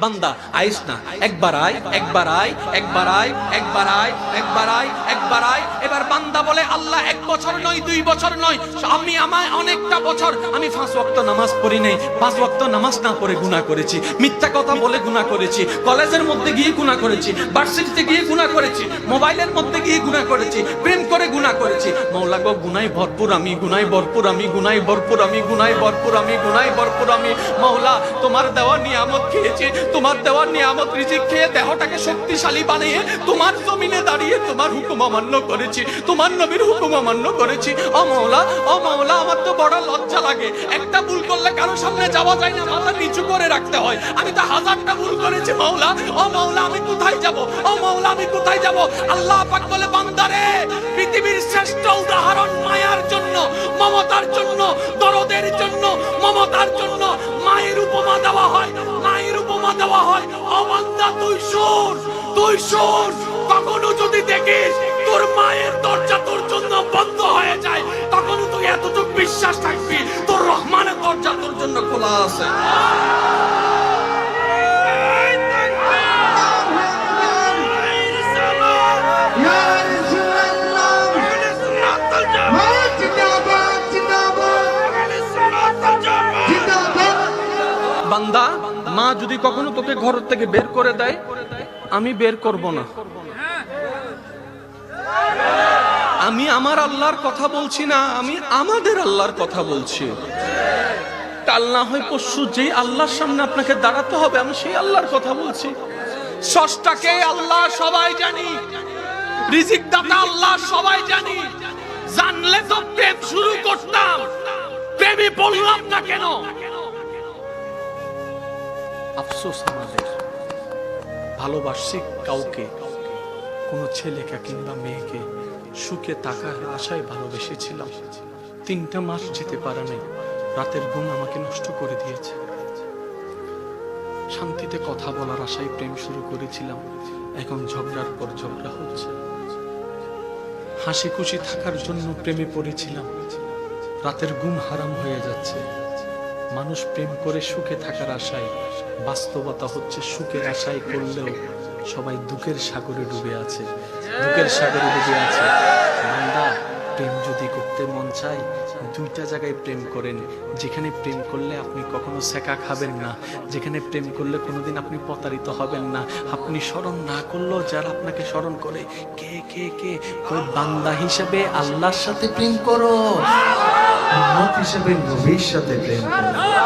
বান্দা আইস না, একবার আয়, একবার আয়, একবার আয়, একবার আয়, একবার আয়, একবার আয়। এবার বান্দা বলে আল্লাহ 1 বছর নয় 2 বছর নয়, আমি আমায় অনেকটা বছর আমি 5 ওয়াক্ত নামাজ পড়ি নাই, 5 ওয়াক্ত নামাজ না পড়ে গুনাহ করেছি, মিথ্যা কথা বলে গুনাহ করেছি, কলেজের মধ্যে গিয়ে গুনাহ করেছি, ভার্সিটিতে গিয়ে গুনাহ করেছি, মোবাইলের মধ্যে গিয়ে গুনাহ করেছি, প্রেম করে গুনাহ করেছি। মাওলা গো গুনাহে ভরপুর আমি, গুনাহে ভরপুর আমি, গুনাহে ভরপুর আমি, গুনাহে ভরপুর আমি, গুনাহে ভরপুর আমি। মাওলা তোমার দেওয়া নিয়ামত খেয়েছি, তোমার দেওয়া নিয়ামত রিজিক খেয়ে দেহটাকে শক্তিশালী বানিয়ে তোমার জমিনে দাঁড়িয়ে তোমার হুকুম অমান্য করেছি, তোমার নবীর হুকুম অমান্য করেছি। ও মাওলা, ও মাওলা, আমার তো বড় লজ্জা লাগে, একটা ভুল করলে কারো সামনে যাওয়া যায় না, মাথা নিচু করে রাখতে হয়। আমি তো 1000টা ভুল করেছি মাওলা, ও মাওলা আমি কোথায় যাব, ও মাওলা আমি কোথায় যাব? আল্লাহ পাক বলে বান্দারে, পৃথিবীর শ্রেষ্ঠ উদাহরণ মায়ার জন্য, মমতার জন্য, দরদের জন্য, মমতার জন্য মায়ের উপমা দেওয়া হয়, মায়ের উপমা দেওয়া হয়। ও বান্দা তুই শোন, তুই শোন, কখনো যদি দেখিস তোর মায়ের দরজা তোর জন্য বন্ধ হয়ে যায়, তখন তুই এতটুকু বিশ্বাস থাকবি তোর রহমানের দরজা তোর জন্য খোলা আছে। বান্দা, মা যদি কখনো তোকে ঘর থেকে বের করে দেয়, আমি বের করব না। আমি আমার আল্লাহর কথা বলছি না, আমি আমাদের আল্লাহর কথা বলছি। কাল না হয় পরশু যেই আল্লাহর সামনে আপনাকে দাঁড়াতে হবে, আমি সেই আল্লাহর কথা বলছি। স্রষ্টাকে আল্লাহ সবাই জানি, রিজিক দাতা আল্লাহ সবাই জানি, জানলে তো প্রেম শুরু করতাম, প্রেমে বললাম না কেন? আফসোস আমাদের, ভালোবাসি কাউকে, কোনো ছেলেকে কিংবা মেয়েকে সুখে থাকার আশায় ভালোবেসেছিলাম, 3টা মাস যেতে পারে নাই, রাতের ঘুম আমাকে নষ্ট করে দিয়েছে। শান্তিতে কথা বলার আশায় প্রেম শুরু করেছিলাম, এখন ঝগড়ার পর ঝগড়া হচ্ছে। হাসি খুশি থাকার জন্য প্রেমে পড়েছিলাম, রাতের ঘুম হারাম হয়ে যাচ্ছে। মানুষ প্রেম করে সুখে থাকার আশায়, বাস্তবতা হচ্ছে সুখের আশায় করলেও সবাই দুঃখের সাগরে ডুবে আছে, দুঃখের সাগরে ডুবে আছে। বান্দা, প্রেম যদি করতে মন চায় 2টা জায়গায় প্রেম করেন, যেখানে প্রেম করলে আপনি কখনো সেকা খাবেন না, যেখানে প্রেম করলে কোনোদিন আপনি প্রতারিত হবেন না, আপনি স্মরণ না করলেও যারা আপনাকে স্মরণ করে, কে কে কে কই বান্দা হিসেবে আল্লাহর সাথে প্রেম করো, উম্মত হিসেবে নবীর সাথে প্রেম করো।